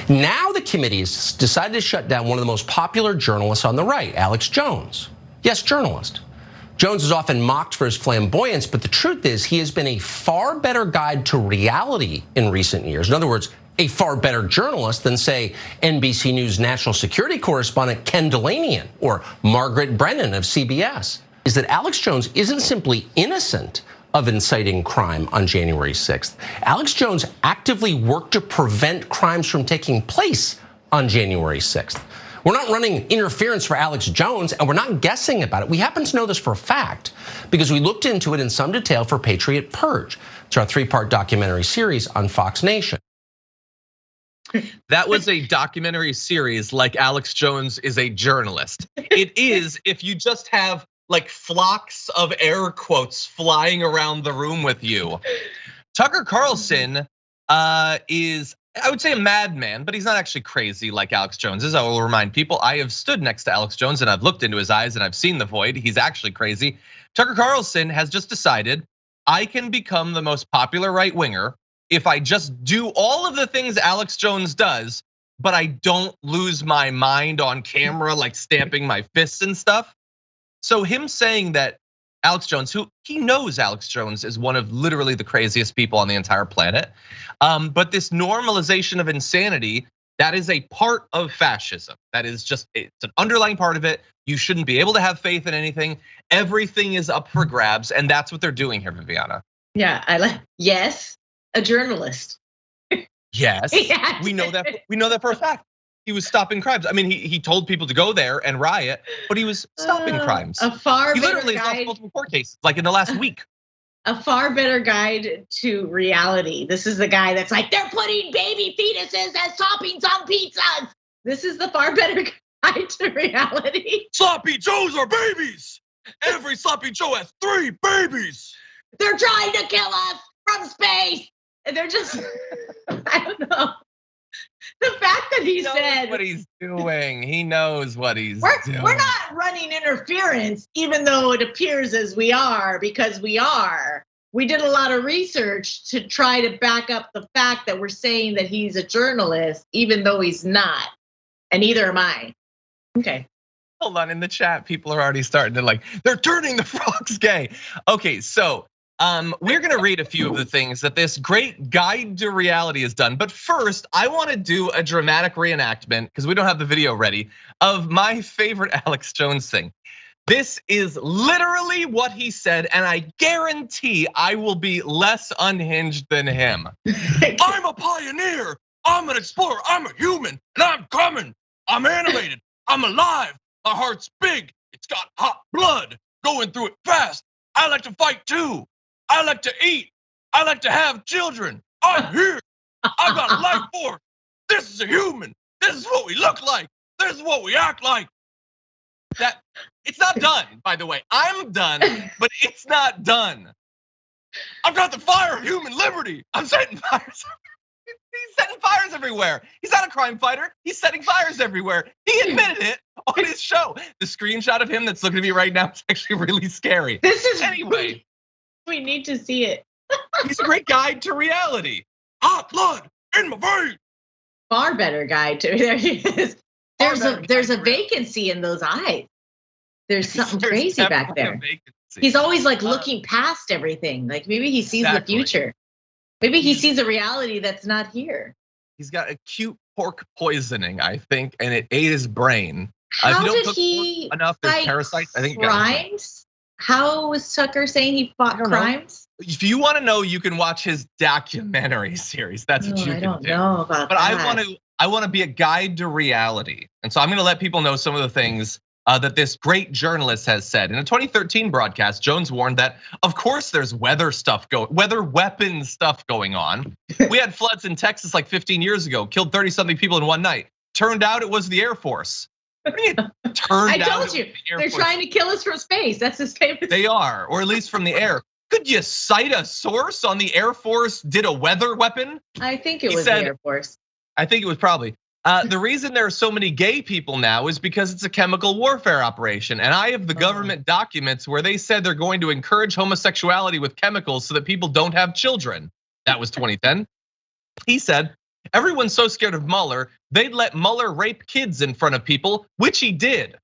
Now the committee has decided to shut down one of the most popular journalists on the right, Alex Jones. Yes, journalist. Jones is often mocked for his flamboyance, but the truth is he has been a far better guide to reality in recent years. In other words, a far better journalist than, say, NBC News national security correspondent Ken Dilanian or Margaret Brennan of CBS. Is that Alex Jones isn't simply innocent of inciting crime on January 6th. Alex Jones actively worked to prevent crimes from taking place on January 6th. We're not running interference for Alex Jones, and we're not guessing about it. We happen to know this for a fact because we looked into it in some detail for Patriot Purge. It's our 3-part documentary series on Fox Nation. That was a documentary series like Alex Jones is a journalist. It is if you just have like flocks of air quotes flying around the room with you. Tucker Carlson is, I would say, a madman, but he's not actually crazy like Alex Jones is. I will remind people, I have stood next to Alex Jones and I've looked into his eyes and I've seen the void. He's actually crazy. Tucker Carlson has just decided I can become the most popular right winger if I just do all of the things Alex Jones does, but I don't lose my mind on camera, like stamping my fists and stuff. So him saying that Alex Jones, who he knows Alex Jones is one of literally the craziest people on the entire planet. But this normalization of insanity, that is a part of fascism. That is just, it's an underlying part of it. You shouldn't be able to have faith in anything. Everything is up for grabs, and that's what they're doing here, Viviana. Yeah, I like, yes, a journalist. Yes, we know that for a fact. He was stopping crimes. I mean, he told people to go there and riot, but he was stopping crimes. A far he better literally guide, lost multiple court cases, like in the last week. A far better guide to reality. This is the guy that's like, they're putting baby fetuses as toppings on pizzas. This is the far better guide to reality. Sloppy Joes are babies. Every sloppy Joe has 3 babies. They're trying to kill us from space. And they're just, I don't know. The fact that he said what he's doing, he knows what he's doing. We're not running interference, even though it appears as we are, because we are. We did a lot of research to try to back up the fact that we're saying that he's a journalist, even though he's not. And neither am I. Okay. Hold on, in the chat, people are already starting to like, they're turning the frogs gay. Okay, so we're gonna read a few of the things that this great guide to reality has done. But first, I wanna do a dramatic reenactment, because we don't have the video ready, of my favorite Alex Jones thing. This is literally what he said, and I guarantee I will be less unhinged than him. I'm a pioneer, I'm an explorer, I'm a human, and I'm coming. I'm animated, I'm alive, my heart's big, it's got hot blood, going through it fast. I like to fight too. I like to eat. I like to have children. I'm here. I've got a life force. This is a human. This is what we look like. This is what we act like. That it's not done, by the way. I'm done, but it's not done. I've got the fire of human liberty. I'm setting fires. He's setting fires everywhere. He's not a crime fighter. He's setting fires everywhere. He admitted it on his show. The screenshot of him that's looking at me right now is actually really scary. This is anyway. We need to see it. He's a great guide to reality. Hot blood in my veins. Far better guide to, there he is. There's a vacancy in those eyes. There's something crazy back there. He's always like looking past everything. Like maybe he sees the future. Maybe he sees a reality that's not here. He's got acute pork poisoning, I think, and it ate his brain. How did he enough fight parasites? I think crimes? How was Tucker saying he fought crimes? If you want to know, you can watch his documentary series. That's what you can do. I don't know about but that. I want to be a guide to reality. And so I'm going to let people know some of the things that this great journalist has said. In a 2013 broadcast, Jones warned that, of course, there's weather weapons stuff going on. We had floods in Texas like 15 years ago, killed 30-something people in one night. Turned out it was the Air Force. I told you, they're trying to kill us from space. That's his famous. They are, or at least from the air. Could you cite a source on the Air Force did a weather weapon? I think it was the Air Force. I think it was probably. The reason there are so many gay people now is because it's a chemical warfare operation. And I have the government documents where they said they're going to encourage homosexuality with chemicals so that people don't have children. That was 2010. He said, Everyone's so scared of Mueller, they'd let Mueller rape kids in front of people, which he did.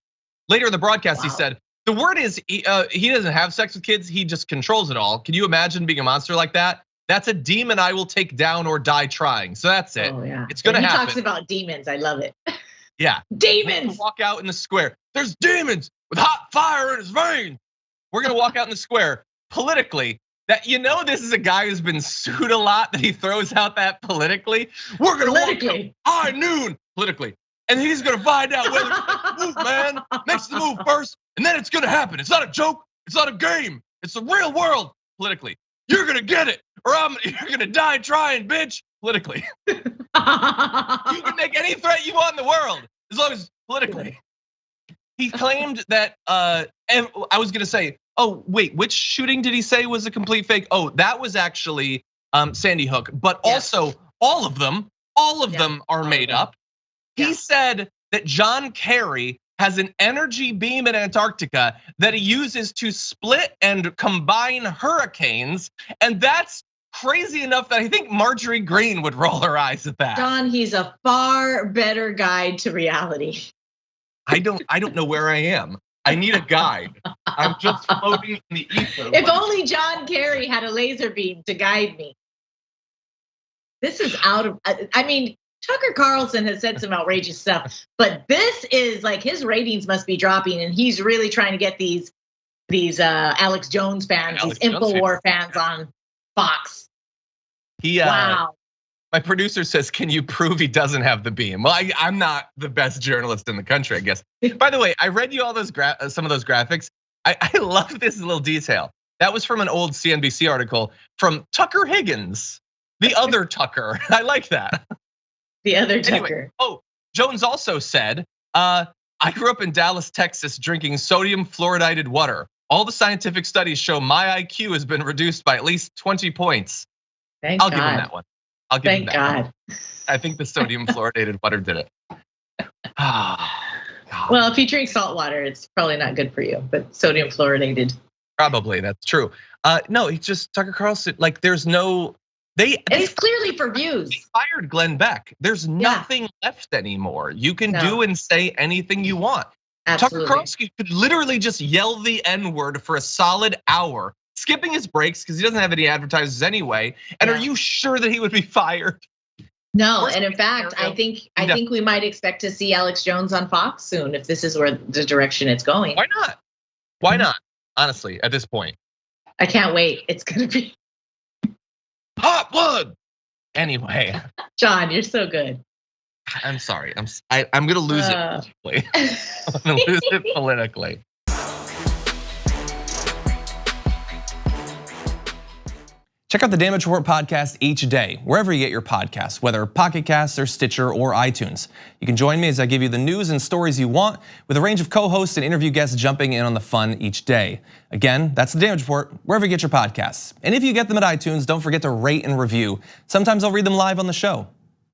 Later in the broadcast, He said, the word is he doesn't have sex with kids, he just controls it all. Can you imagine being a monster like that? That's a demon I will take down or die trying. So that's it. Oh, yeah. It's gonna happen. He talks about demons. I love it. Yeah. Demons. Walk out in the square. There's demons with hot fire in his veins. We're gonna walk out in the square politically. That this is a guy who's been sued a lot, that he throws out that politically. We're gonna walk out high noon politically. And he's gonna find out whether it's the move, man. Makes the move first, and then it's gonna happen. It's not a joke, it's not a game, it's the real world politically. You're gonna get it, or you're gonna die trying, bitch, politically. You can make any threat you want in the world, as long as politically. He claimed that, I was gonna say, oh, wait, which shooting did he say was a complete fake? Oh, that was actually Sandy Hook, but also all of them are made up. He said that John Kerry has an energy beam in Antarctica that he uses to split and combine hurricanes, and that's crazy enough that I think Marjorie Greene would roll her eyes at that. John, he's a far better guide to reality. I don't know where I am. I need a guide. I'm just floating in the ether. If only John Kerry had a laser beam to guide me. This is out of, Tucker Carlson has said some outrageous stuff, but this is like his ratings must be dropping, and he's really trying to get these Alex Jones fans, these InfoWar fans on Fox. Wow. My producer says, can you prove he doesn't have the beam? Well, I'm not the best journalist in the country, I guess. By the way, I read you all those some of those graphics. I love this little detail. That was from an old CNBC article from Tucker Higgins, the other Tucker. I like that. The other Tucker. Anyway, Jones also said, I grew up in Dallas, Texas, drinking sodium fluoridated water. All the scientific studies show my IQ has been reduced by at least 20 points. Thank I'll God. give him that one. I'll give him that God. one. I think the sodium fluoridated water did it. Well, if you drink salt water, it's probably not good for you, but sodium fluoridated. Probably, that's true. No, it's just Tucker Carlson, like there's no, it's clearly for views. They fired Glenn Beck. There's nothing left anymore. You can do and say anything you want. Absolutely. Tucker Carlson could literally just yell the N-word for a solid hour, skipping his breaks because he doesn't have any advertisers anyway. And are you sure that he would be fired? No, and in fact, I think we might expect to see Alex Jones on Fox soon if this is where the direction it's going. Why not? Why not? Honestly, at this point. I can't wait. It's gonna be hot blood. Anyway. John, you're so good. I'm sorry. I'm gonna lose it politically. I'm gonna lose it politically. Check out the Damage Report podcast each day, wherever you get your podcasts, whether Pocket Casts or Stitcher or iTunes. You can join me as I give you the news and stories you want, with a range of co-hosts and interview guests jumping in on the fun each day. Again, that's the Damage Report, wherever you get your podcasts. And if you get them at iTunes, don't forget to rate and review. Sometimes I'll read them live on the show.